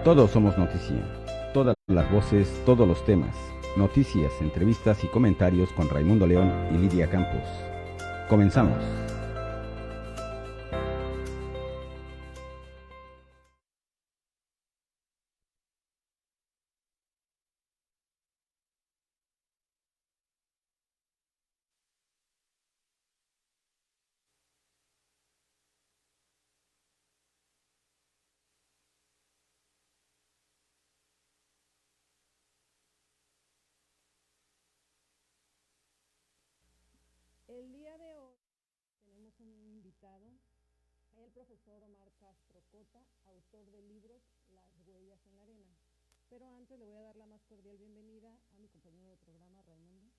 Todos somos noticia. Todas las voces, todos los temas. Noticias, entrevistas y comentarios con Raimundo León y Lidia Campos. Comenzamos. El día de hoy tenemos un invitado, el profesor Omar Castro Cota, autor del libro Las huellas en la arena. Pero antes le voy a dar la más cordial bienvenida a mi compañero de programa, Raimundo.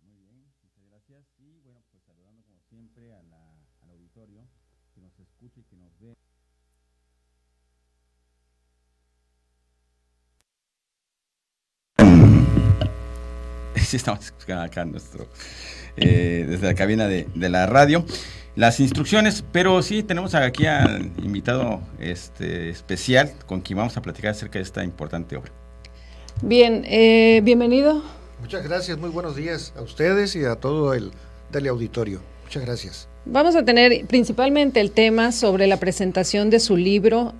Muy bien, muchas gracias. Y bueno, pues saludando como siempre al auditorio que nos escucha y que nos ve. Sí, estamos escuchando acá desde la cabina de la radio las instrucciones, pero sí tenemos aquí al invitado especial con quien vamos a platicar acerca de esta importante obra. Bien, bienvenido. Muchas gracias, muy buenos días a ustedes y a todo el teleauditorio. Muchas gracias. Vamos a tener principalmente el tema sobre la presentación de su libro,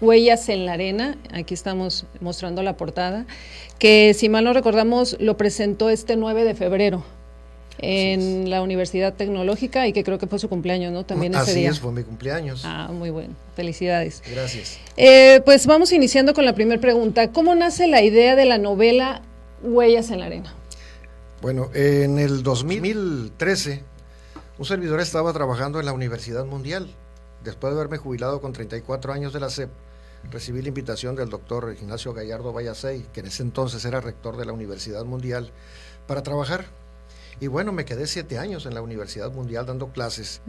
Huellas en la arena. Aquí estamos mostrando la portada, que si mal no recordamos lo presentó este 9 de febrero en la Universidad Tecnológica y que creo que fue su cumpleaños, ¿no? También ese día. Así es, fue mi cumpleaños. Ah, muy bueno, felicidades. Gracias. Pues vamos iniciando con la primera pregunta. ¿Cómo nace la idea de la novela Huellas en la arena? Bueno, en el 2013, un servidor estaba trabajando en la Universidad Mundial. Después de haberme jubilado con 34 años de la SEP, recibí la invitación del doctor Ignacio Gallardo Vallacey, que en ese entonces era rector de la Universidad Mundial, para trabajar. Y bueno, me quedé 7 años en la Universidad Mundial dando clases.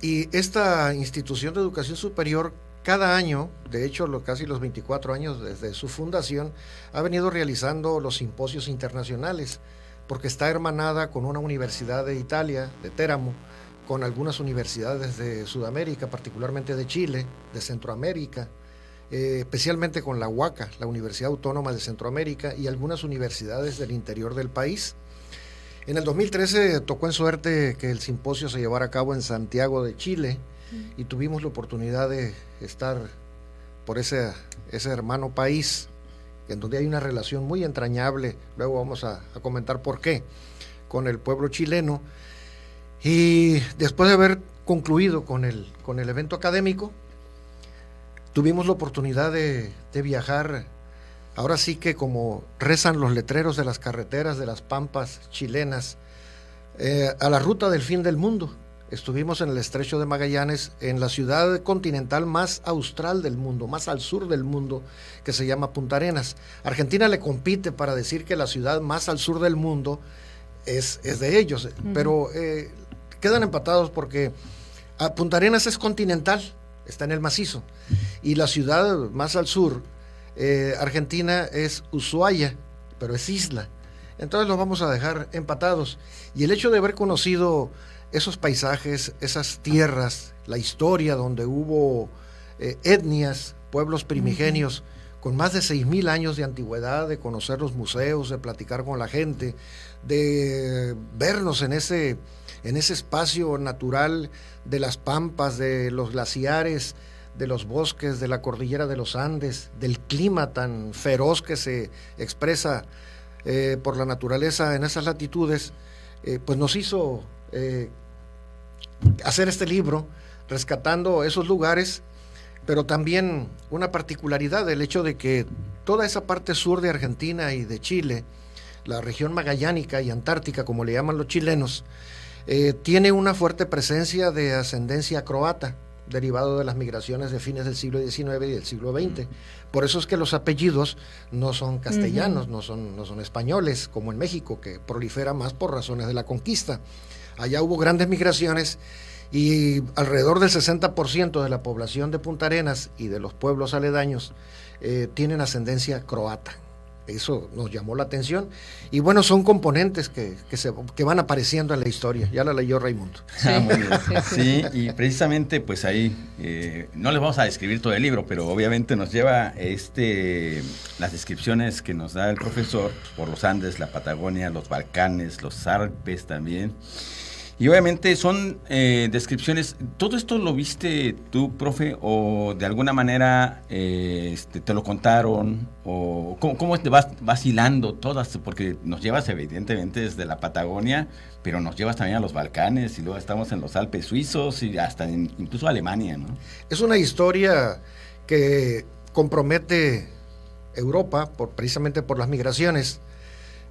Y esta institución de educación superior, cada año, de hecho casi los 24 años desde su fundación, ha venido realizando los simposios internacionales, porque está hermanada con una universidad de Italia, de Teramo, con algunas universidades de Sudamérica, particularmente de Chile, de Centroamérica, especialmente con la UACA, la Universidad Autónoma de Centroamérica, y algunas universidades del interior del país. En el 2013 tocó en suerte que el simposio se llevara a cabo en Santiago de Chile y tuvimos la oportunidad de estar por ese hermano país, en donde hay una relación muy entrañable, luego vamos a comentar por qué, con el pueblo chileno. Y después de haber concluido con el evento académico, tuvimos la oportunidad de viajar, ahora sí que como rezan los letreros de las carreteras de las pampas chilenas, a la ruta del fin del mundo. Estuvimos en el Estrecho de Magallanes, en la ciudad continental más austral del mundo, más al sur del mundo, que se llama Punta Arenas. Argentina le compite para decir que la ciudad más al sur del mundo es de ellos, pero quedan empatados porque Punta Arenas es continental, está en el macizo, y la ciudad más al sur, Argentina, es Ushuaia, pero es isla. Entonces los vamos a dejar empatados. Y el hecho de haber conocido esos paisajes, esas tierras, la historia donde hubo etnias, pueblos primigenios, con más de 6,000 años de antigüedad, de conocer los museos, de platicar con la gente, de vernos en ese espacio natural de las pampas, de los glaciares, de los bosques, de la cordillera de los Andes, del clima tan feroz que se expresa por la naturaleza en esas latitudes, pues nos hizo hacer este libro, rescatando esos lugares, pero también una particularidad, el hecho de que toda esa parte sur de Argentina y de Chile, la región magallánica y antártica, como le llaman los chilenos, tiene una fuerte presencia de ascendencia croata, derivado de las migraciones de fines del siglo XIX y del siglo XX. Por eso es que los apellidos no son castellanos, no son españoles, como en México, que prolifera más por razones de la conquista. Allá hubo grandes migraciones y alrededor del 60% de la población de Punta Arenas y de los pueblos aledaños tienen ascendencia croata. Eso nos llamó la atención. Y bueno, son componentes que van apareciendo en la historia. Ya la leyó Raimundo. Sí, Muy bien. sí. Sí, y precisamente pues ahí, no les vamos a describir todo el libro, pero obviamente nos lleva las descripciones que nos da el profesor por los Andes, la Patagonia, los Balcanes, los Alpes también. Y obviamente son descripciones. ¿Todo esto lo viste tú, profe, o de alguna manera te lo contaron? ¿O cómo te vas hilando todas? Porque nos llevas evidentemente desde la Patagonia, pero nos llevas también a los Balcanes, y luego estamos en los Alpes suizos y hasta incluso Alemania, ¿no? Es una historia que compromete Europa, precisamente por las migraciones,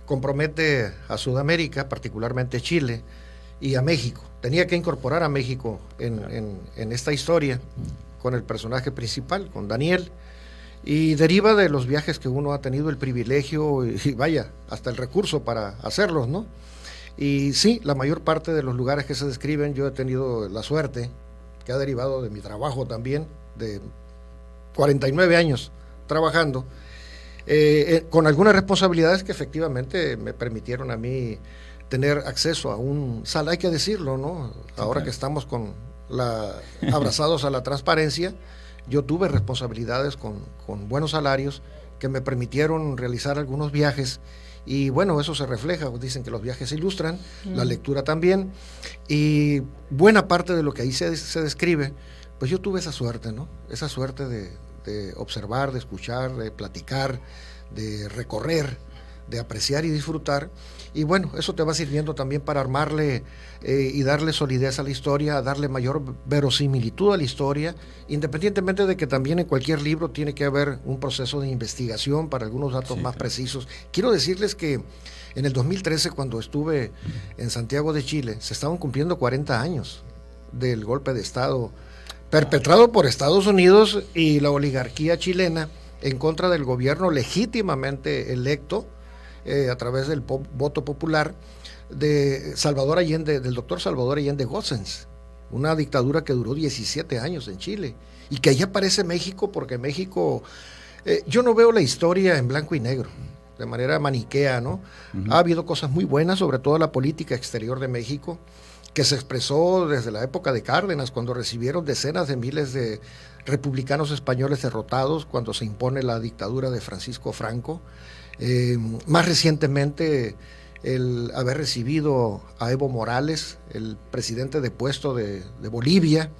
compromete a Sudamérica, particularmente Chile, y a México. Tenía que incorporar a México en esta historia con el personaje principal, con Daniel, y deriva de los viajes que uno ha tenido el privilegio y vaya, hasta el recurso para hacerlos, ¿no? Y sí, la mayor parte de los lugares que se describen, yo he tenido la suerte, que ha derivado de mi trabajo también, de 49 años trabajando, con algunas responsabilidades que efectivamente me permitieron a mí tener acceso a hay que decirlo, ¿no? Ahora que estamos abrazados a la transparencia, yo tuve responsabilidades con buenos salarios que me permitieron realizar algunos viajes, y bueno, eso se refleja, dicen que los viajes ilustran, la lectura también, y buena parte de lo que ahí se describe, pues yo tuve esa suerte, ¿no? Esa suerte de observar, de escuchar, de platicar, de recorrer, de apreciar y disfrutar. Y bueno, eso te va sirviendo también para armarle y darle solidez a la historia, darle mayor verosimilitud a la historia, independientemente de que también en cualquier libro tiene que haber un proceso de investigación para algunos datos más precisos. Quiero decirles que en el 2013, cuando estuve en Santiago de Chile, se estaban cumpliendo 40 años del golpe de Estado perpetrado por Estados Unidos y la oligarquía chilena en contra del gobierno legítimamente electo a través del voto popular de Salvador Allende, del doctor Salvador Allende Gossens, una dictadura que duró 17 años en Chile, y que ahí aparece México, porque México, yo no veo la historia en blanco y negro, de manera maniquea, ¿no? Ha habido cosas muy buenas, sobre todo la política exterior de México, que se expresó desde la época de Cárdenas, cuando recibieron decenas de miles de republicanos españoles derrotados, cuando se impone la dictadura de Francisco Franco. Más recientemente el haber recibido a Evo Morales, el presidente depuesto de Bolivia,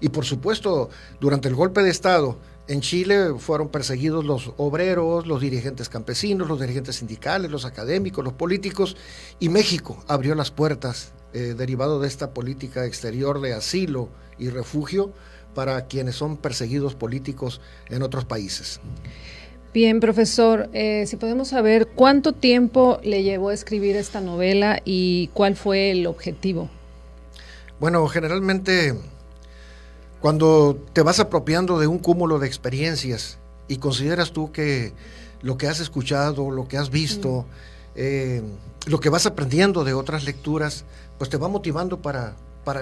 y por supuesto durante el golpe de Estado en Chile fueron perseguidos los obreros, los dirigentes campesinos, los dirigentes sindicales, los académicos, los políticos, y México abrió las puertas derivado de esta política exterior de asilo y refugio para quienes son perseguidos políticos en otros países. Bien, profesor, si podemos saber cuánto tiempo le llevó a escribir esta novela y cuál fue el objetivo. Bueno, generalmente cuando te vas apropiando de un cúmulo de experiencias y consideras tú que lo que has escuchado, lo que has visto, lo que vas aprendiendo de otras lecturas, pues te va motivando para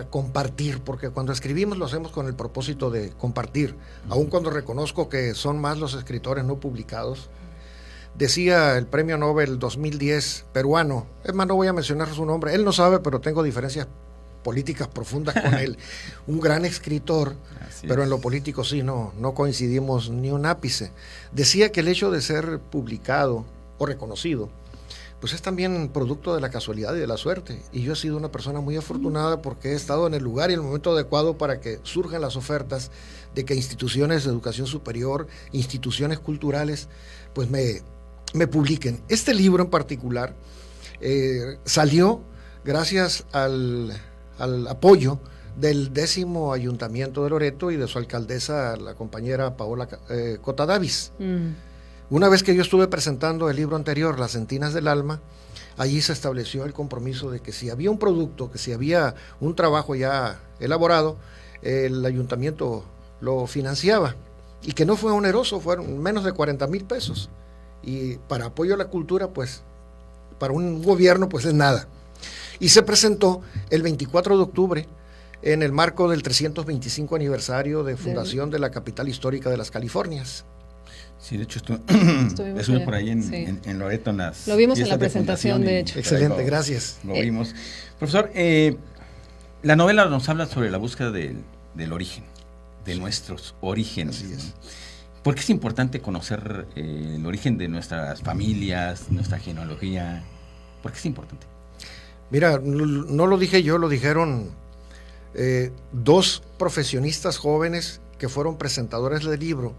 compartir, porque cuando escribimos lo hacemos con el propósito de compartir, aun cuando reconozco que son más los escritores no publicados. Decía el premio Nobel 2010 peruano, es más, no voy a mencionar su nombre, él no sabe, pero tengo diferencias políticas profundas con él, un gran escritor, pero en lo político sí, no coincidimos ni un ápice. Decía que el hecho de ser publicado o reconocido pues es también producto de la casualidad y de la suerte. Y yo he sido una persona muy afortunada porque he estado en el lugar y en el momento adecuado para que surjan las ofertas de que instituciones de educación superior, instituciones culturales, pues me publiquen. Este libro en particular salió gracias al apoyo del 10º Ayuntamiento de Loreto y de su alcaldesa, la compañera Paola Cota Davis. Una vez que yo estuve presentando el libro anterior, Las Centinas del Alma, allí se estableció el compromiso de que si había un producto, que si había un trabajo ya elaborado, el ayuntamiento lo financiaba, y que no fue oneroso, fueron menos de 40,000 pesos, y para apoyo a la cultura, pues, para un gobierno, pues es nada. Y se presentó el 24 de octubre, en el marco del 325 aniversario de fundación de la capital histórica de las Californias. Sí, de hecho Estuvimos por ahí en, sí. en Loreto. Lo vimos en la presentación, de hecho. Excelente, gracias. Lo vimos. Profesor, la novela nos habla sobre la búsqueda del origen, de nuestros orígenes. Así es. ¿Por qué es importante conocer el origen de nuestras familias, nuestra genealogía? ¿Por qué es importante? Mira, no lo dije yo, lo dijeron dos profesionistas jóvenes que fueron presentadores del libro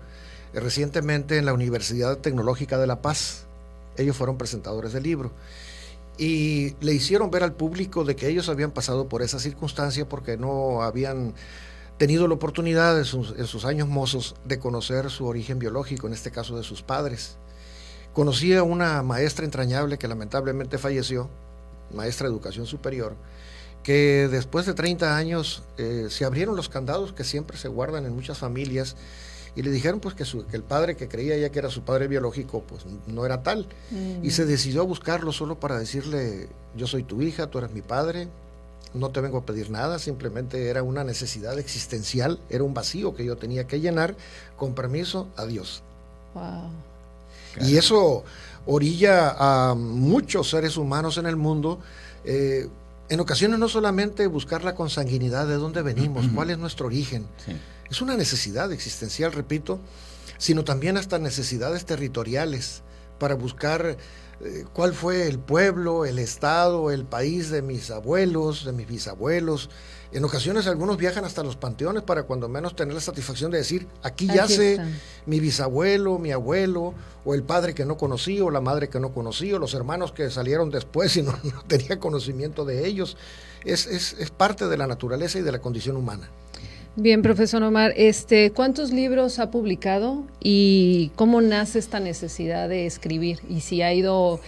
recientemente en la Universidad Tecnológica de La Paz. Ellos fueron presentadores del libro y le hicieron ver al público de que ellos habían pasado por esa circunstancia porque no habían tenido la oportunidad en sus años mozos de conocer su origen biológico, en este caso de sus padres. Conocí a una maestra entrañable que lamentablemente falleció, maestra de educación superior, que después de 30 años se abrieron los candados que siempre se guardan en muchas familias y le dijeron pues que el padre que creía ya que era su padre biológico pues no era tal, y se decidió a buscarlo solo para decirle: yo soy tu hija, tú eres mi padre, no te vengo a pedir nada, simplemente era una necesidad existencial, era un vacío que yo tenía que llenar, con permiso, adiós. Wow. Y eso orilla a muchos seres humanos en el mundo, en ocasiones no solamente buscar la consanguinidad de dónde venimos, cuál es nuestro origen, sí. Es una necesidad existencial, repito, sino también hasta necesidades territoriales para buscar cuál fue el pueblo, el estado, el país de mis abuelos, de mis bisabuelos. En ocasiones algunos viajan hasta los panteones para cuando menos tener la satisfacción de decir: aquí yace mi bisabuelo, mi abuelo, o el padre que no conocí, o la madre que no conocí, o los hermanos que salieron después y no tenía conocimiento de ellos. Es parte de la naturaleza y de la condición humana. Bien, profesor Omar, ¿cuántos libros ha publicado y cómo nace esta necesidad de escribir? Y si ha ido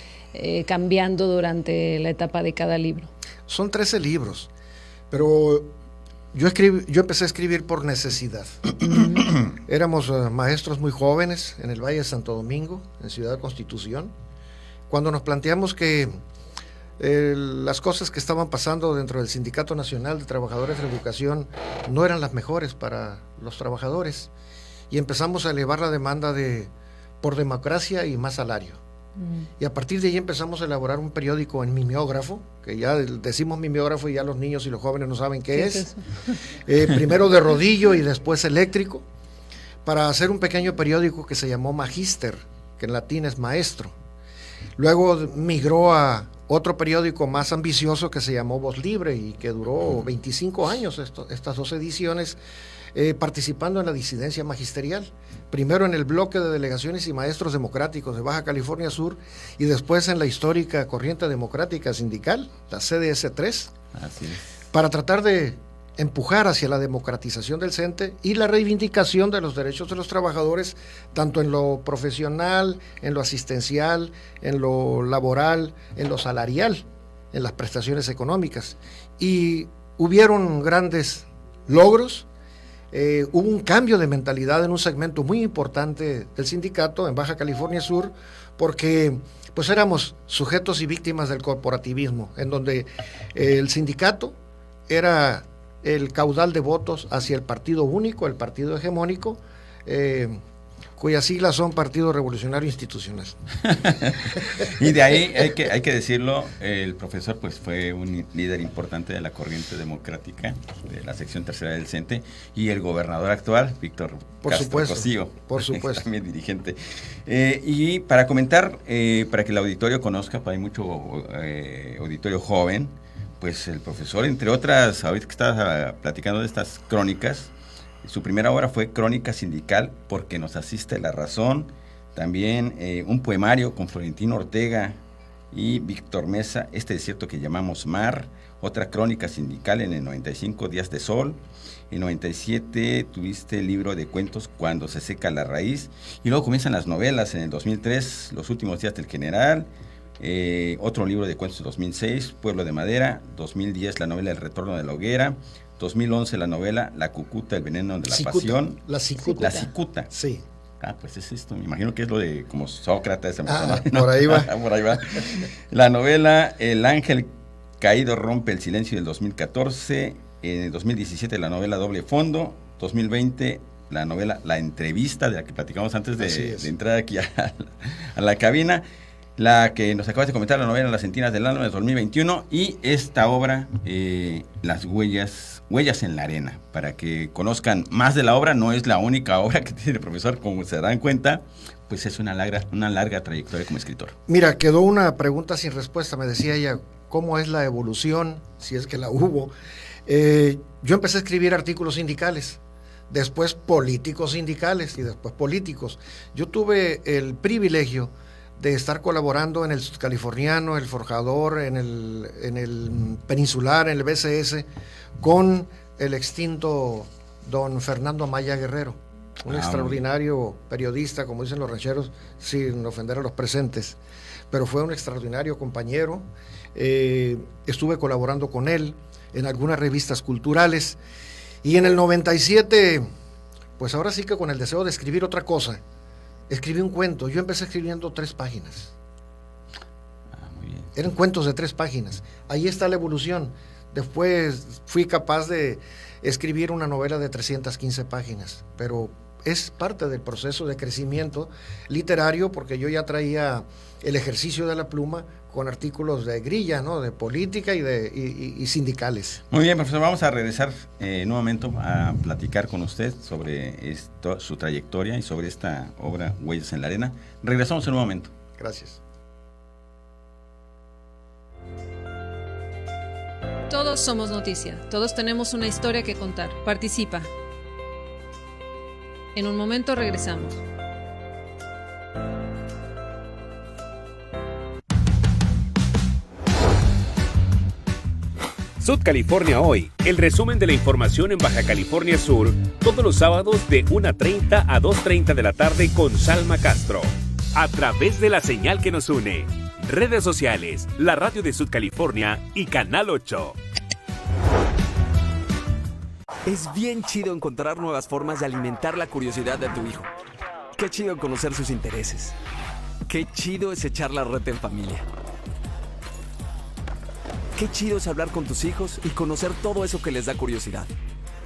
cambiando durante la etapa de cada libro. Son 13 libros, pero yo empecé a escribir por necesidad. Éramos maestros muy jóvenes en el Valle de Santo Domingo, en Ciudad Constitución, cuando nos planteamos que las cosas que estaban pasando dentro del Sindicato Nacional de Trabajadores de la Educación no eran las mejores para los trabajadores, y empezamos a elevar la demanda por democracia y más salario. Y a partir de ahí empezamos a elaborar un periódico en mimeógrafo, que ya decimos mimeógrafo y ya los niños y los jóvenes no saben qué es. Primero de rodillo y después eléctrico, para hacer un pequeño periódico que se llamó Magíster, que en latín es maestro. Luego migró a otro periódico más ambicioso que se llamó Voz Libre y que duró 25 años, estas dos ediciones, participando en la disidencia magisterial. Primero en el bloque de delegaciones y maestros democráticos de Baja California Sur y después en la histórica Corriente Democrática Sindical, la CDS-3, Así es. Para tratar de empujar hacia la democratización del CENTE y la reivindicación de los derechos de los trabajadores, tanto en lo profesional, en lo asistencial, en lo laboral, en lo salarial, en las prestaciones económicas. Y hubieron grandes logros, hubo un cambio de mentalidad en un segmento muy importante del sindicato en Baja California Sur, porque pues éramos sujetos y víctimas del corporativismo, en donde el sindicato era el caudal de votos hacia el partido único, el partido hegemónico, cuyas siglas son Partido Revolucionario Institucional. Y de ahí, hay que decirlo, el profesor pues fue un líder importante de la corriente democrática, de la sección tercera del CENTE, y el gobernador actual, Víctor Castro-Cosío, por supuesto. También dirigente. Y para comentar, para que el auditorio conozca, pues hay mucho auditorio joven, pues el profesor, entre otras, ahorita que estaba platicando de estas crónicas, su primera obra fue Crónica Sindical, Porque nos asiste la razón, también un poemario con Florentino Ortega y Víctor Mesa, Este desierto que llamamos mar, otra crónica sindical en el 95, Días de Sol, en 97 tuviste el libro de cuentos Cuando se seca la raíz, y luego comienzan las novelas en el 2003, Los últimos días del general, otro libro de cuentos en 2006, Pueblo de Madera, 2010 la novela El retorno de la hoguera, 2011 la novela La cucuta, el veneno de la pasión. La cicuta. La cicuta. Sí. Pues es esto, me imagino que es lo de como Sócrates. ¿No? Por ahí va. Por ahí va. La novela El ángel caído rompe el silencio del 2014, en el 2017 la novela Doble fondo, 2020 la novela La Entrevista, de la que platicamos antes de entrar aquí a la cabina, la que nos acabas de comentar, la novela Las Sentinas del Alma de 2021, y esta obra, Las Huellas en la Arena, para que conozcan más de la obra. No es la única obra que tiene el profesor, como se darán cuenta, pues es una larga trayectoria como escritor. Mira, quedó una pregunta sin respuesta, me decía ella, ¿cómo es la evolución, si es que la hubo? Yo empecé a escribir artículos sindicales, después políticos sindicales y después políticos. Yo tuve el privilegio de estar colaborando en el Californiano, el Forjador, en el Peninsular, en el BCS, con el extinto don Fernando Amaya Guerrero, un extraordinario periodista, como dicen los rancheros, sin ofender a los presentes, pero fue un extraordinario compañero. Estuve colaborando con él en algunas revistas culturales, y en el 97, pues ahora sí que con el deseo de escribir otra cosa, escribí un cuento. Yo empecé escribiendo 3 páginas. Muy bien. Eran cuentos de 3 páginas. Ahí está la evolución. Después fui capaz de escribir una novela de 315 páginas, pero es parte del proceso de crecimiento literario, porque yo ya traía el ejercicio de la pluma con artículos de grilla, ¿no? De política y sindicales. Muy bien, profesor, vamos a regresar en un momento a platicar con usted sobre esto, su trayectoria y sobre esta obra Huellas en la Arena. Regresamos en un momento. Gracias. Todos somos noticia, todos tenemos una historia que contar. Participa. En un momento regresamos. Sud California Hoy, el resumen de la información en Baja California Sur, todos los sábados de 1:30 a 2:30 de la tarde con Salma Castro, a través de la señal que nos une. Redes sociales, la radio de Sud California y Canal 8. Es bien chido encontrar nuevas formas de alimentar la curiosidad de tu hijo. Qué chido conocer sus intereses. Qué chido es echar la reta en familia. Qué chido es hablar con tus hijos y conocer todo eso que les da curiosidad.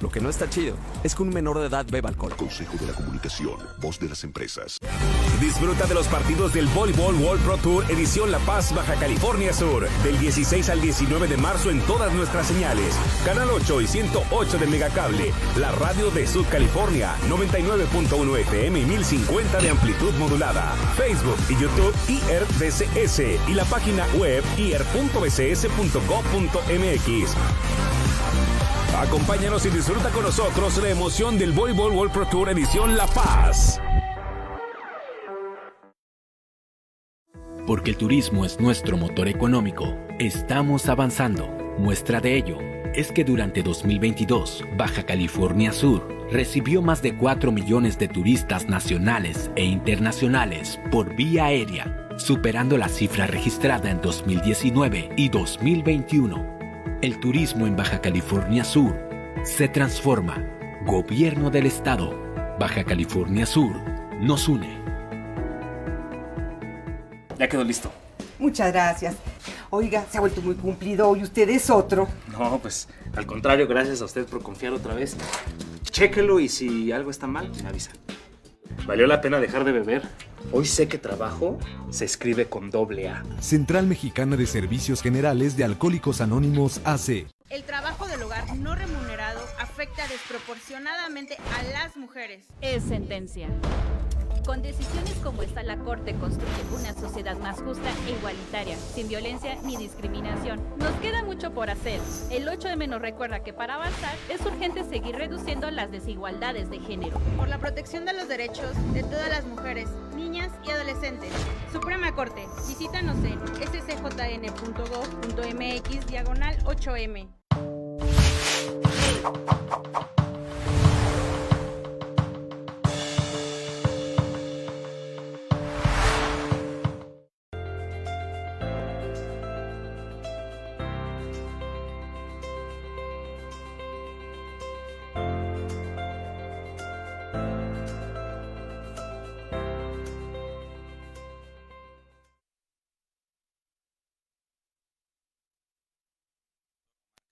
Lo que no está chido es que un menor de edad beba alcohol. Consejo de la Comunicación, voz de las empresas. Disfruta de los partidos del Voleibol World Pro Tour edición La Paz, Baja California Sur, del 16 al 19 de marzo en todas nuestras señales. Canal 8 y 108 de Megacable, la radio de Sud California, 99.1 FM y 1050 de amplitud modulada. Facebook y YouTube IRBCS y la página web ir.bcs.gov.mx. Acompáñanos y disfruta con nosotros la emoción del Voleibol World Pro Tour edición La Paz. Porque el turismo es nuestro motor económico, estamos avanzando. Muestra de ello es que durante 2022, Baja California Sur recibió más de 4 millones de turistas nacionales e internacionales por vía aérea, superando la cifra registrada en 2019 y 2021. El turismo en Baja California Sur se transforma. Gobierno del Estado. Baja California Sur nos une. Ya quedó listo. Muchas gracias. Oiga, se ha vuelto muy cumplido y usted es otro. No, pues al contrario, gracias a usted por confiar otra vez. Chéquelo y si algo está mal, me avisa. Valió la pena dejar de beber. Hoy sé que trabajo se escribe con doble A. Central Mexicana de Servicios Generales de Alcohólicos Anónimos AC. El trabajo del hogar no remunerado afecta desproporcionadamente a las mujeres. Es sentencia. Con decisiones como esta, la Corte construye una sociedad más justa e igualitaria, sin violencia ni discriminación. Nos queda mucho por hacer. El 8M nos recuerda que para avanzar es urgente seguir reduciendo las desigualdades de género. Por la protección de los derechos de todas las mujeres, niñas y adolescentes. Suprema Corte, visítanos en scjn.gov.mx/8M.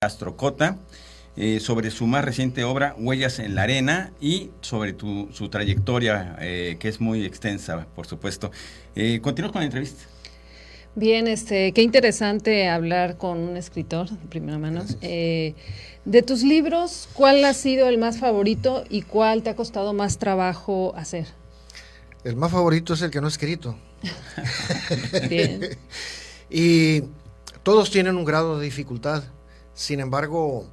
Castro Cota, sobre su más reciente obra, Huellas en la Arena, y sobre su trayectoria, que es muy extensa, por supuesto. Continuamos con la entrevista. Bien, qué interesante hablar con un escritor de primera mano. De tus libros, ¿cuál ha sido el más favorito y cuál te ha costado más trabajo hacer? El más favorito es el que no he escrito. Bien. Y todos tienen un grado de dificultad. Sin embargo,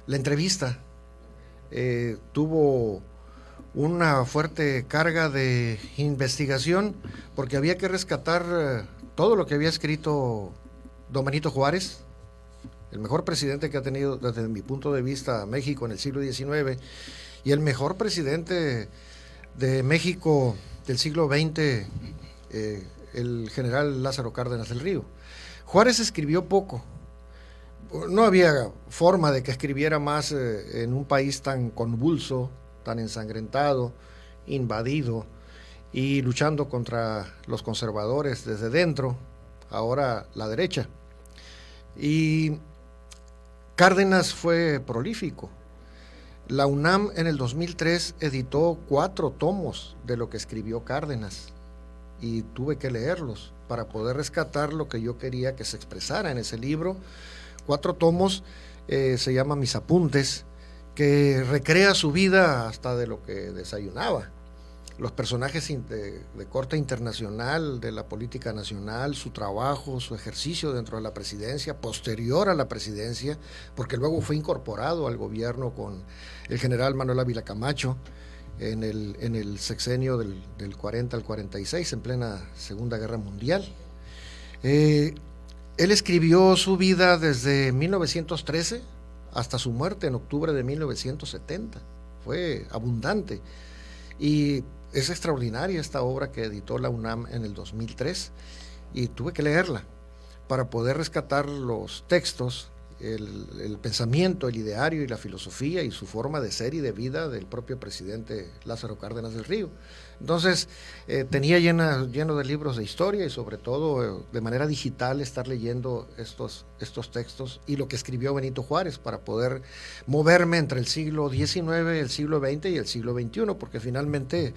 la entrevista tuvo una fuerte carga de investigación porque había que rescatar todo lo que había escrito don Benito Juárez, el mejor presidente que ha tenido desde mi punto de vista México en el siglo XIX y el mejor presidente de México del siglo XX, el general Lázaro Cárdenas del Río. Juárez escribió poco. No había forma de que escribiera más en un país tan convulso, tan ensangrentado, invadido y luchando contra los conservadores desde dentro, ahora la derecha. Y Cárdenas fue prolífico. La UNAM en el 2003 editó 4 tomos de lo que escribió Cárdenas y tuve que leerlos para poder rescatar lo que yo quería que se expresara en ese libro. 4 tomos, se llama Mis Apuntes, que recrea su vida hasta de lo que desayunaba. Los personajes de corte internacional, de la política nacional, su trabajo, su ejercicio dentro de la presidencia, posterior a la presidencia, porque luego fue incorporado al gobierno con el general Manuel Ávila Camacho en el sexenio del 40 al 46, en plena Segunda Guerra Mundial. Él escribió su vida desde 1913 hasta su muerte en octubre de 1970. Fue abundante. Y es extraordinaria esta obra que editó la UNAM en el 2003 y tuve que leerla para poder rescatar los textos, el pensamiento, el ideario y la filosofía y su forma de ser y de vida del propio presidente Lázaro Cárdenas del Río. Entonces tenía lleno de libros de historia y sobre todo de manera digital estar leyendo estos textos y lo que escribió Benito Juárez para poder moverme entre el siglo XIX, el siglo XX y el siglo XXI, porque finalmente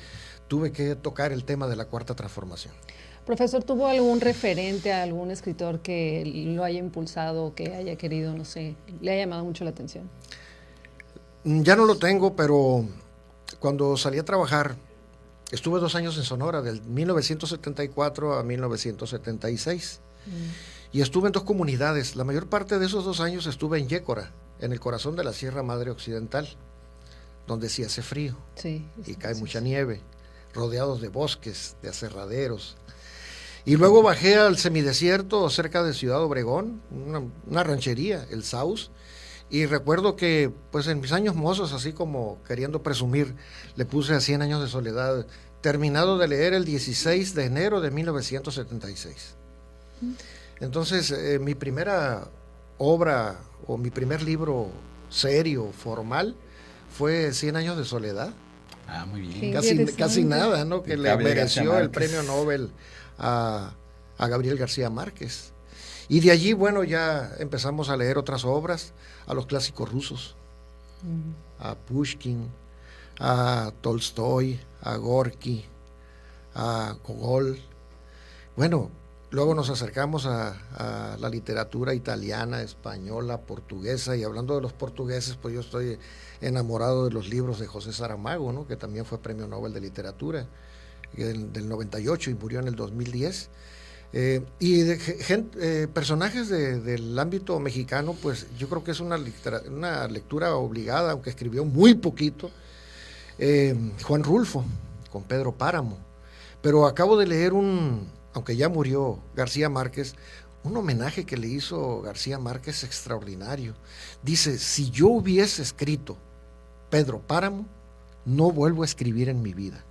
tuve que tocar el tema de la Cuarta Transformación. Profesor, ¿tuvo algún referente, algún escritor que lo haya impulsado, que haya querido, no sé, le haya llamado mucho la atención? Ya no lo tengo, pero cuando salí a trabajar, estuve 2 años en Sonora, del 1974 a 1976, y estuve en 2 comunidades. La mayor parte de esos 2 años estuve en Yécora, en el corazón de la Sierra Madre Occidental, donde sí hace frío, y cae mucha nieve, rodeados de bosques, de aserraderos. Y luego bajé al semidesierto cerca de Ciudad Obregón, una ranchería, el Saus, y recuerdo que pues en mis años mozos, así como queriendo presumir, le puse a 100 años de soledad, terminado de leer el 16 de enero de 1976. Entonces, mi primera obra o mi primer libro serio, formal, fue 100 años de soledad. Ah, muy bien. Casi nada, ¿no? Que le mereció el premio Nobel a Gabriel García Márquez. Y de allí, bueno, ya empezamos a leer otras obras, a los clásicos rusos, a Pushkin, a Tolstoy, a Gorky, a Gogol. Bueno, luego nos acercamos a la literatura italiana, española, portuguesa, y hablando de los portugueses, pues yo estoy enamorado de los libros de José Saramago, ¿no? Que también fue premio Nobel de Literatura del 98 y murió en el 2010. Y personajes del ámbito mexicano, pues yo creo que es una lectura obligada, aunque escribió muy poquito, Juan Rulfo, con Pedro Páramo. Pero acabo de leer aunque ya murió García Márquez, un homenaje que le hizo García Márquez extraordinario. Dice, si yo hubiese escrito Pedro Páramo, no vuelvo a escribir en mi vida.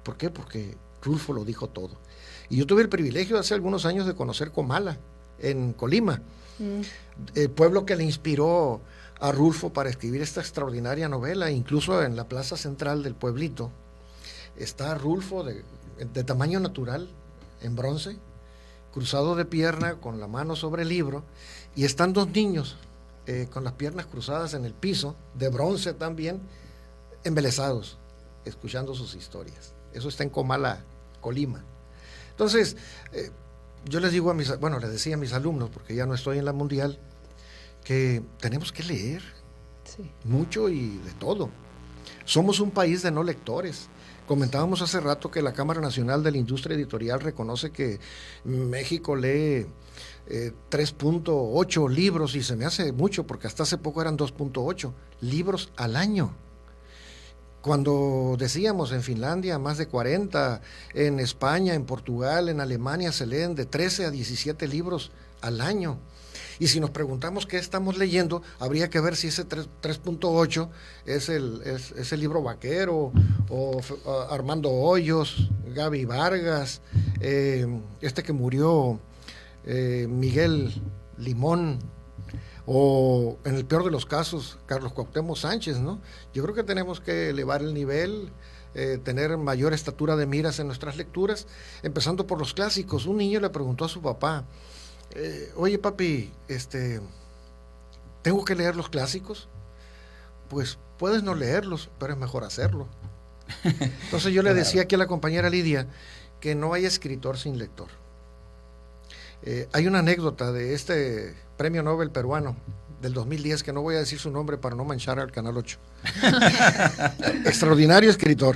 ¿Por qué? Porque Rulfo lo dijo todo. Y yo tuve el privilegio hace algunos años de conocer Comala, en Colima, el pueblo que le inspiró a Rulfo para escribir esta extraordinaria novela. Incluso en la plaza central del pueblito está Rulfo de tamaño natural, en bronce, cruzado de pierna, con la mano sobre el libro, y están 2 niños con las piernas cruzadas en el piso, de bronce también, embelesados, escuchando sus historias. Eso está en Comala, Colima. Entonces, yo les digo les decía a mis alumnos, porque ya no estoy en la mundial, que tenemos que leer mucho y de todo. Somos un país de no lectores. Comentábamos hace rato que la Cámara Nacional de la Industria Editorial reconoce que México lee 3.8 libros, y se me hace mucho porque hasta hace poco eran 2.8 libros al año. Cuando decíamos en Finlandia más de 40, en España, en Portugal, en Alemania se leen de 13 a 17 libros al año. Y si nos preguntamos qué estamos leyendo, habría que ver si ese 3.8 es el libro Vaquero, o Armando Hoyos, Gaby Vargas, este que murió, Miguel Limón, o en el peor de los casos, Carlos Cuauhtémoc Sánchez, ¿no? Yo creo que tenemos que elevar el nivel, tener mayor estatura de miras en nuestras lecturas, empezando por los clásicos. Un niño le preguntó a su papá, oye papi, ¿tengo que leer los clásicos? Pues puedes no leerlos, pero es mejor hacerlo. Entonces yo le decía aquí a la compañera Lidia que no hay escritor sin lector. Hay una anécdota de este premio Nobel peruano del 2010, que no voy a decir su nombre para no manchar al Canal 8. Extraordinario escritor,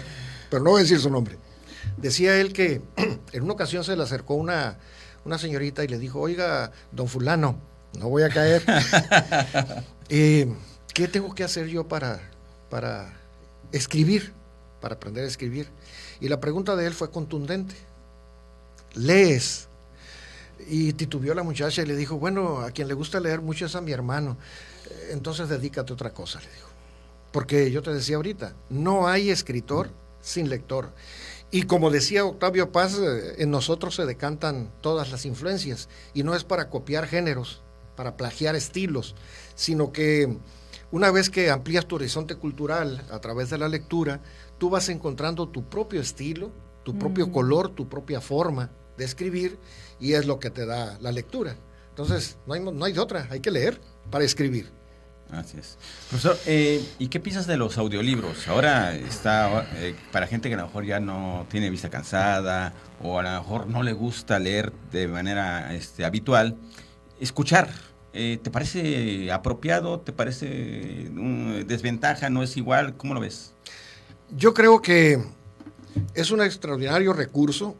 pero no voy a decir su nombre. Decía él que en una ocasión se le acercó una señorita y le dijo, oiga, don fulano, no voy a caer, ¿qué tengo que hacer yo para escribir, para aprender a escribir? Y la pregunta de él fue contundente. ¿Lees? Y titubeó la muchacha y le dijo, bueno, a quien le gusta leer mucho es a mi hermano, entonces dedícate a otra cosa, le dijo. Porque yo te decía ahorita, no hay escritor sin lector. Y como decía Octavio Paz, en nosotros se decantan todas las influencias, y no es para copiar géneros, para plagiar estilos, sino que una vez que amplías tu horizonte cultural a través de la lectura, tú vas encontrando tu propio estilo, tu propio color, tu propia forma de escribir, y es lo que te da la lectura. Entonces, no hay de otra, hay que leer para escribir. Así es. Profesor, ¿y qué piensas de los audiolibros? Ahora está para gente que a lo mejor ya no tiene vista cansada, o a lo mejor no le gusta leer de manera habitual, escuchar. ¿Te parece apropiado? ¿Te parece desventaja? ¿No es igual? ¿Cómo lo ves? Yo creo que es un extraordinario recurso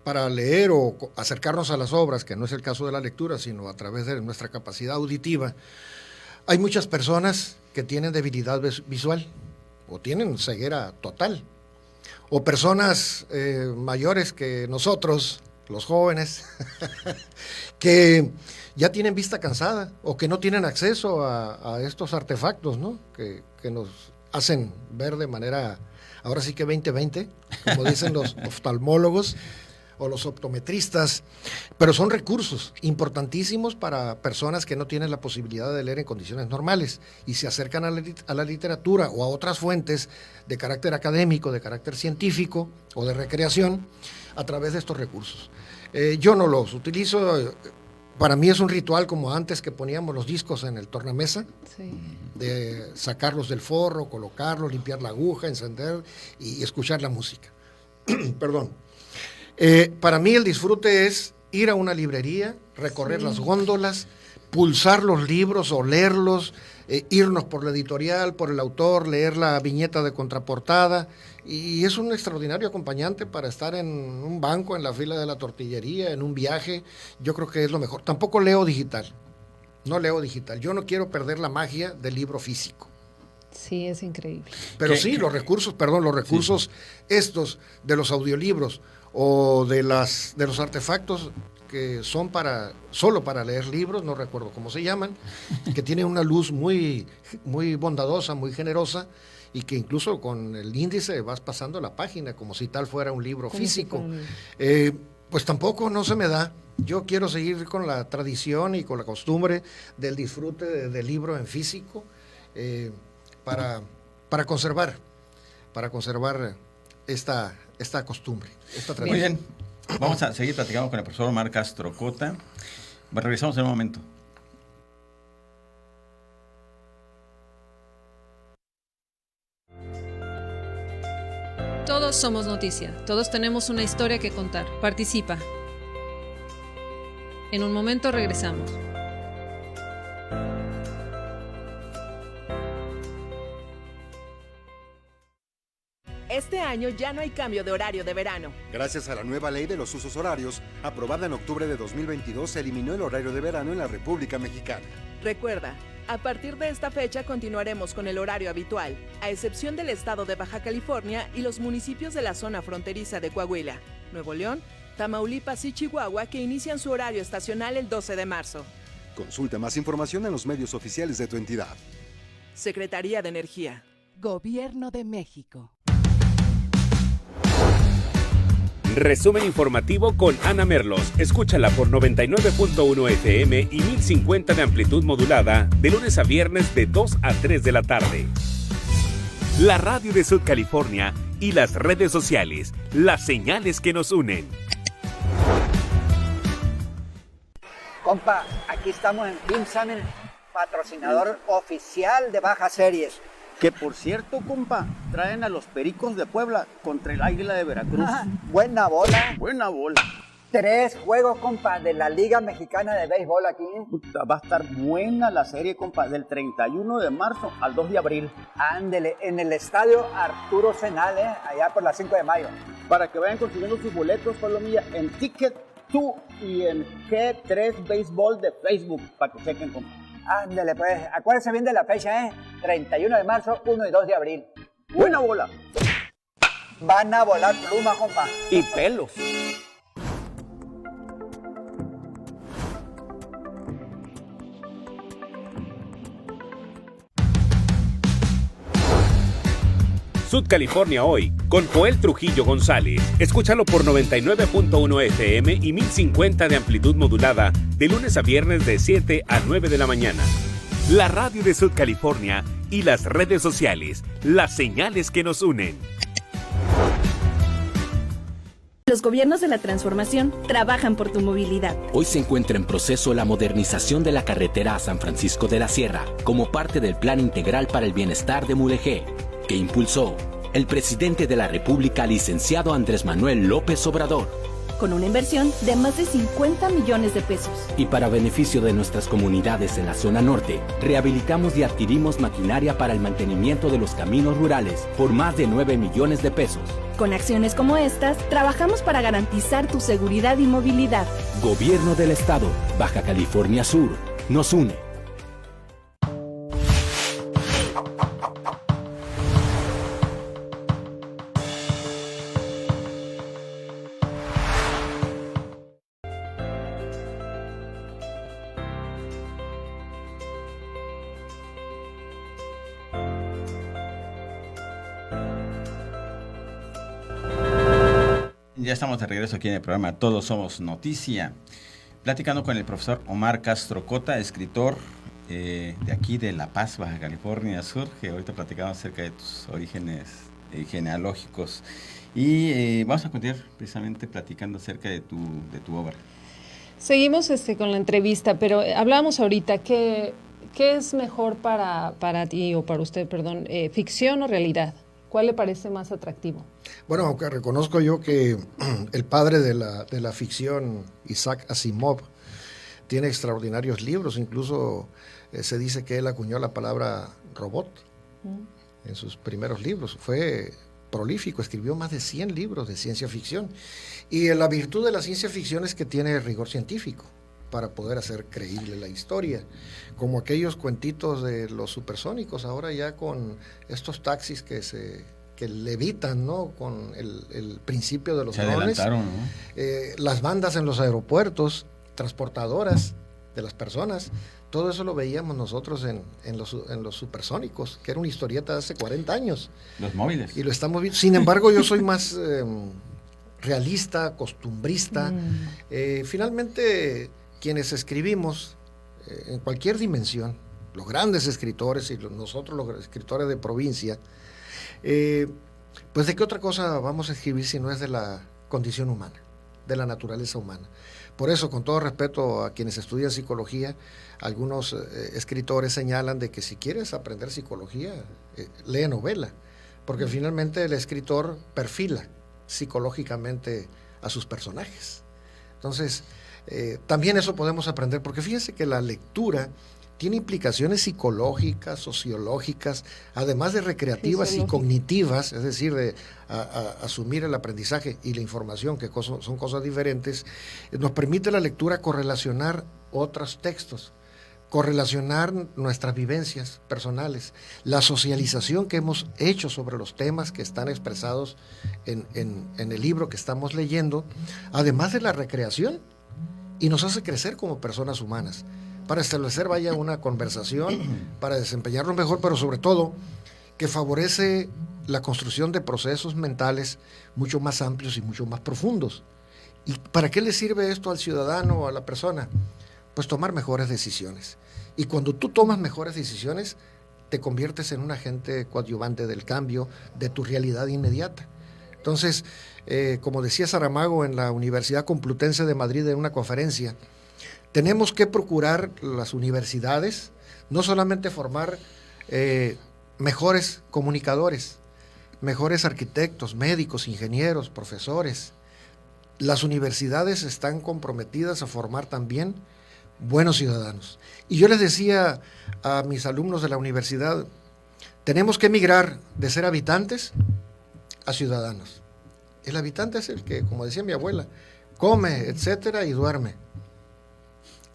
para leer o acercarnos a las obras, que no es el caso de la lectura, sino a través de nuestra capacidad auditiva. Hay muchas personas que tienen debilidad visual o tienen ceguera total, o personas mayores que nosotros, los jóvenes, que ya tienen vista cansada o que no tienen acceso a estos artefactos, ¿no? que nos hacen ver de manera, ahora sí que 20/20, como dicen los oftalmólogos o los optometristas, pero son recursos importantísimos para personas que no tienen la posibilidad de leer en condiciones normales y se acercan a la literatura o a otras fuentes de carácter académico, de carácter científico o de recreación a través de estos recursos. Yo no los utilizo. Para mí es un ritual como antes que poníamos los discos en el tornamesa, de sacarlos del forro, colocarlos, limpiar la aguja, encender y escuchar la música. Perdón. Para mí el disfrute es ir a una librería, recorrer las góndolas, pulsar los libros, olerlos, irnos por la editorial, por el autor, leer la viñeta de contraportada, y es un extraordinario acompañante para estar en un banco, en la fila de la tortillería, en un viaje. Yo creo que es lo mejor. Tampoco leo digital, no leo digital. Yo no quiero perder la magia del libro físico. Sí, es increíble. Pero sí, los recursos estos de los audiolibros o de los artefactos que son solo para leer libros, no recuerdo cómo se llaman, que tienen una luz muy, muy bondadosa, muy generosa, y que incluso con el índice vas pasando la página como si tal fuera un libro físico. Pues tampoco no se me da. Yo quiero seguir con la tradición y con la costumbre del disfrute del libro en físico, para conservar esta costumbre, esta tradición. Muy bien, vamos a seguir platicando con el profesor Omar Castro Cota. Regresamos en un momento. Todos somos noticia, todos tenemos una historia que contar. Participa. En un momento regresamos. Este año ya no hay cambio de horario de verano. Gracias a la nueva ley de los usos horarios, aprobada en octubre de 2022, se eliminó el horario de verano en la República Mexicana. Recuerda, a partir de esta fecha continuaremos con el horario habitual, a excepción del estado de Baja California y los municipios de la zona fronteriza de Coahuila, Nuevo León, Tamaulipas y Chihuahua, que inician su horario estacional el 12 de marzo. Consulta más información en los medios oficiales de tu entidad. Secretaría de Energía. Gobierno de México. Resumen informativo con Ana Merlos. Escúchala por 99.1 FM y 1050 de amplitud modulada de lunes a viernes de 2 a 3 de la tarde. La radio de Sud California y las redes sociales, las señales que nos unen. Compa, aquí estamos en Film Summit, patrocinador oficial de Baja Series. Que por cierto, compa, traen a los Pericos de Puebla contra el Águila de Veracruz. Buena bola. Buena bola. 3 juegos, compa, de la Liga Mexicana de Béisbol aquí. Va a estar buena la serie, compa, del 31 de marzo al 2 de abril. Ándele, en el estadio Arturo Senal, allá por las 5 de mayo. Para que vayan consiguiendo sus boletos, Palomilla, en Ticket2 y en G3 Béisbol de Facebook, para que chequen, compa. Ándele, pues, acuérdense bien de la fecha, 31 de marzo, 1 y 2 de abril. Buena bola. Van a volar plumas, compa. Y pelos. Sud California Hoy, con Joel Trujillo González. Escúchalo por 99.1 FM y 1050 de amplitud modulada, de lunes a viernes de 7 a 9 de la mañana. La radio de Sud California y las redes sociales, las señales que nos unen. Los gobiernos de la transformación trabajan por tu movilidad. Hoy se encuentra en proceso la modernización de la carretera a San Francisco de la Sierra, como parte del Plan Integral para el Bienestar de Mulegé, que impulsó el presidente de la República, licenciado Andrés Manuel López Obrador. Con una inversión de más de 50 millones de pesos. Y para beneficio de nuestras comunidades en la zona norte, rehabilitamos y adquirimos maquinaria para el mantenimiento de los caminos rurales por más de 9 millones de pesos. Con acciones como estas, trabajamos para garantizar tu seguridad y movilidad. Gobierno del Estado, Baja California Sur, nos une. Ya estamos de regreso aquí en el programa Todos Somos Noticia, platicando con el profesor Omar Castro Cota, escritor de aquí de La Paz, Baja California Sur, que ahorita platicamos acerca de tus orígenes genealógicos. Y vamos a continuar precisamente platicando acerca de tu obra. Seguimos con la entrevista, pero hablábamos ahorita, ¿qué es mejor para ti o para usted, perdón, ficción o realidad? ¿Cuál le parece más atractivo? Bueno, aunque reconozco yo que el padre de la ficción, Isaac Asimov, tiene extraordinarios libros, incluso se dice que él acuñó la palabra robot en sus primeros libros. Fue prolífico, escribió más de 100 libros de ciencia ficción. Y la virtud de la ciencia ficción es que tiene rigor científico para poder hacer creíble la historia, como aquellos cuentitos de los supersónicos, ahora ya con estos taxis que levitan, ¿no? Con el principio de los drones. ¿No? Las bandas en los aeropuertos, transportadoras de las personas, todo eso lo veíamos nosotros en los supersónicos, que era una historieta de hace 40 años. Los móviles. Y lo estamos viendo. Sin embargo, yo soy más realista, costumbrista. Finalmente, quienes escribimos en cualquier dimensión, los grandes escritores y nosotros los escritores de provincia, pues de qué otra cosa vamos a escribir si no es de la condición humana, de la naturaleza humana. Por eso, con todo respeto a quienes estudian psicología, algunos escritores señalan de que si quieres aprender psicología, lee novela, porque finalmente el escritor perfila psicológicamente a sus personajes. Entonces, también eso podemos aprender, porque fíjense que la lectura tiene implicaciones psicológicas, sociológicas, además de recreativas y cognitivas, es decir, de asumir el aprendizaje y la información, que son cosas diferentes. Nos permite la lectura correlacionar otros textos, correlacionar nuestras vivencias personales, la socialización que hemos hecho sobre los temas que están expresados en el libro que estamos leyendo, además de la recreación, y nos hace crecer como personas humanas, para establecer, una conversación, para desempeñarnos mejor, pero sobre todo que favorece la construcción de procesos mentales mucho más amplios y mucho más profundos. ¿Y para qué le sirve esto al ciudadano o a la persona? Pues tomar mejores decisiones. Y cuando tú tomas mejores decisiones, te conviertes en un agente coadyuvante del cambio de tu realidad inmediata. Entonces, como decía Saramago en la Universidad Complutense de Madrid en una conferencia, tenemos que procurar las universidades no solamente formar mejores comunicadores, mejores arquitectos, médicos, ingenieros, profesores. Las universidades están comprometidas a formar también buenos ciudadanos. Y yo les decía a mis alumnos de la universidad, tenemos que migrar de ser habitantes a ciudadanos. El habitante es el que, como decía mi abuela, come, etcétera, y duerme.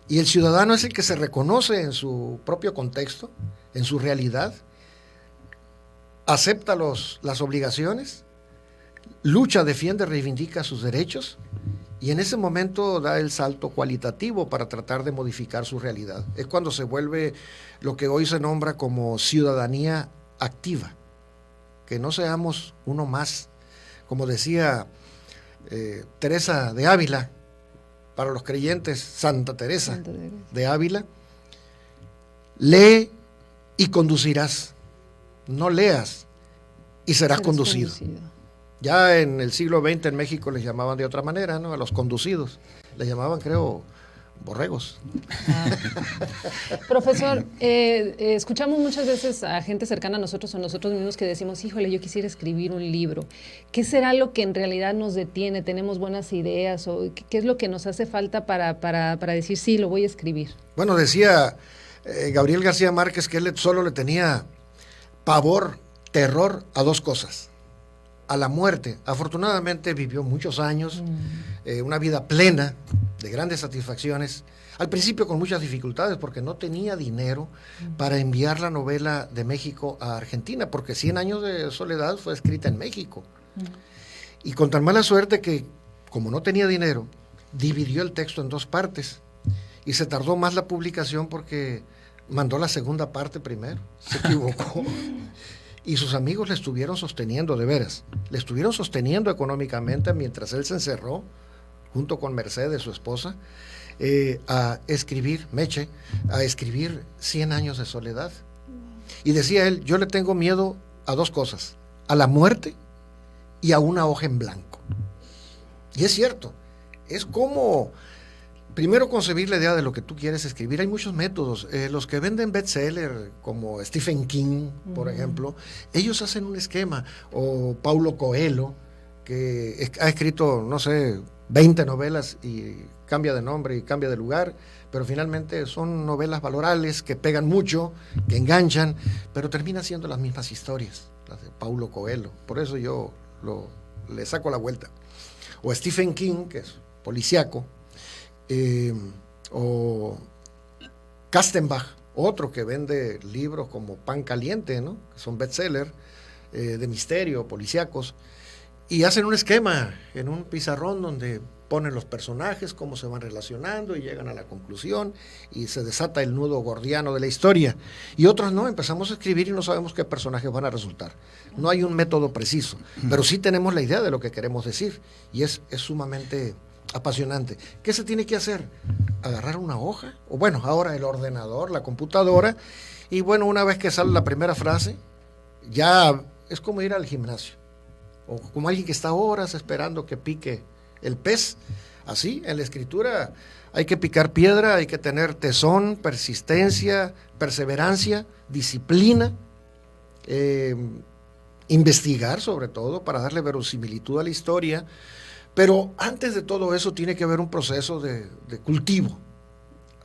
Y el ciudadano es el que se reconoce en su propio contexto, en su realidad, acepta las obligaciones, lucha, defiende, reivindica sus derechos, y en ese momento da el salto cualitativo para tratar de modificar su realidad. Es cuando se vuelve lo que hoy se nombra como ciudadanía activa, que no seamos uno más. Como decía Teresa de Ávila, para los creyentes, Santa Teresa de Ávila, lee y conducirás, no leas y serás conducido. Ya en el siglo XX en México les llamaban de otra manera, ¿no? A los conducidos, les llamaban, creo, borregos. Profesor, escuchamos muchas veces a gente cercana a nosotros o nosotros mismos que decimos, híjole, yo quisiera escribir un libro. ¿Qué será lo que en realidad nos detiene? ¿Tenemos buenas ideas? ¿O qué es lo que nos hace falta para decir, sí, lo voy a escribir? Bueno, decía Gabriel García Márquez que él solo le tenía pavor, terror a dos cosas: a la muerte. Afortunadamente vivió muchos años, una vida plena, de grandes satisfacciones, al principio con muchas dificultades porque no tenía dinero para enviar la novela de México a Argentina, porque 100 años de soledad fue escrita en México. Y con tan mala suerte que, como no tenía dinero, dividió el texto en dos partes y se tardó más la publicación porque mandó la segunda parte primero, se equivocó. Y sus amigos le estuvieron sosteniendo, de veras, le estuvieron sosteniendo económicamente mientras él se encerró, junto con Mercedes, su esposa, a escribir, Meche, a escribir 100 años de soledad. Y decía él, yo le tengo miedo a dos cosas: a la muerte y a una hoja en blanco. Y es cierto, es como primero concebir la idea de lo que tú quieres escribir. Hay muchos métodos. Los que venden bestseller, como Stephen King, por ejemplo, ellos hacen un esquema, o Paulo Coelho, que ha escrito, no sé, 20 novelas y cambia de nombre y cambia de lugar, pero finalmente son novelas valorales que pegan mucho, que enganchan, pero terminan siendo las mismas historias, las de Paulo Coelho. Por eso yo le saco la vuelta. O Stephen King, que es policíaco, o Kastenbach, otro que vende libros como pan caliente, ¿no? Que son bestseller, de misterio, policíacos, y hacen un esquema en un pizarrón donde ponen los personajes, cómo se van relacionando y llegan a la conclusión y se desata el nudo gordiano de la historia. Y otros no, empezamos a escribir y no sabemos qué personajes van a resultar. No hay un método preciso, pero sí tenemos la idea de lo que queremos decir y es sumamente apasionante. ¿Qué se tiene que hacer? Agarrar una hoja, o bueno, ahora el ordenador, la computadora, y bueno, una vez que sale la primera frase, ya es como ir al gimnasio, o como alguien que está horas esperando que pique el pez. Así, en la escritura hay que picar piedra, hay que tener tesón, persistencia, perseverancia, disciplina, investigar sobre todo para darle verosimilitud a la historia, pero antes de todo eso tiene que haber un proceso de cultivo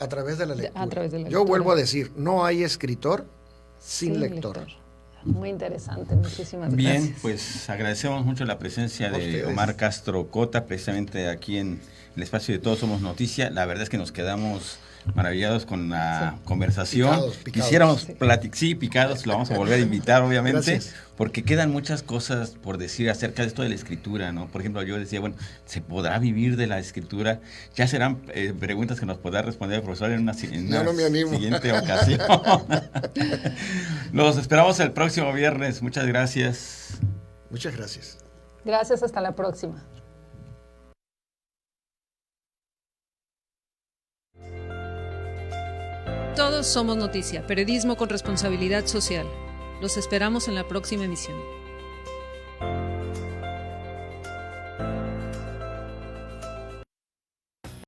a través de la lectura. Yo vuelvo a decir, no hay escritor sin lector. Muy interesante, muchísimas gracias. Bien, pues agradecemos mucho la presencia de Omar Castro Cota, precisamente aquí en el espacio de Todos Somos Noticia. La verdad es que nos quedamos maravillados con la conversación. Picados. Quisiéramos picados, lo vamos a volver a invitar, obviamente, Gracias. porque quedan muchas cosas por decir acerca de esto de la escritura, ¿no? Por ejemplo, yo decía, bueno, ¿se podrá vivir de la escritura? Ya serán preguntas que nos podrá responder el profesor en una siguiente ocasión. Los esperamos el próximo viernes. Muchas gracias. Muchas gracias. Gracias, hasta la próxima. Todos somos noticia, periodismo con responsabilidad social. Los esperamos en la próxima emisión.